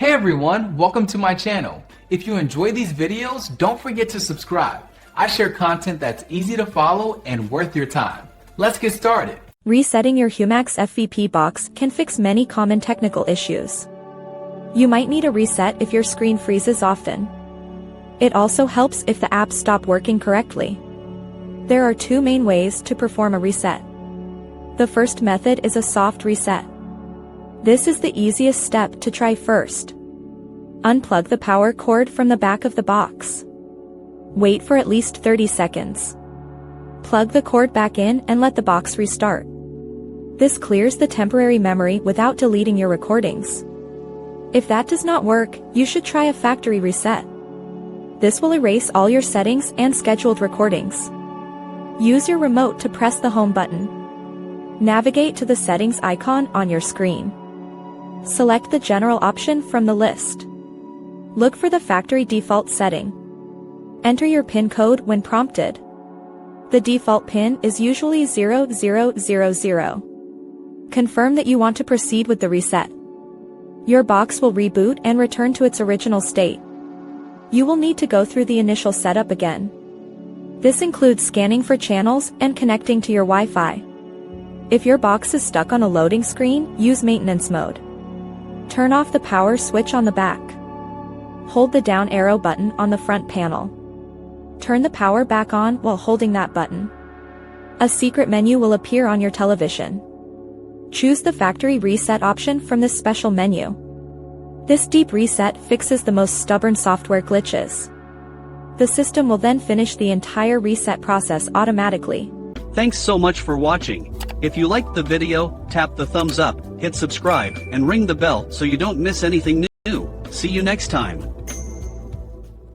Hey everyone, welcome to my channel. If you enjoy these videos, don't forget to subscribe. I share content that's easy to follow and worth your time. Let's get started. Resetting your Humax FVP box can fix many common technical issues. You might need a reset if your screen freezes often. It also helps if the apps stop working correctly. There are two main ways to perform a reset. The first method is a soft reset. This is the easiest step to try first. Unplug the power cord from the back of the box. Wait for at least 30 seconds. Plug the cord back in and let the box restart. This clears the temporary memory without deleting your recordings. If that does not work, you should try a factory reset. This will erase all your settings and scheduled recordings. Use your remote to press the home button. Navigate to the settings icon on your screen. Select the general option from the list. Look for the factory default setting. Enter your PIN code when prompted. The default PIN is usually 0000. Confirm that you want to proceed with the reset. Your box will reboot and return to its original state. You will need to go through the initial setup again. This includes scanning for channels and connecting to your Wi-Fi. If your box is stuck on a loading screen, use maintenance mode. Turn off the power switch on the back. Hold the down arrow button on the front panel. Turn the power back on while holding that button. A secret menu will appear on your television. Choose the factory reset option from this special menu. This deep reset fixes the most stubborn software glitches. The system will then finish the entire reset process automatically. Thanks so much for watching. If you liked the video, tap the thumbs up, hit subscribe, and ring the bell so you don't miss anything new. See you next time.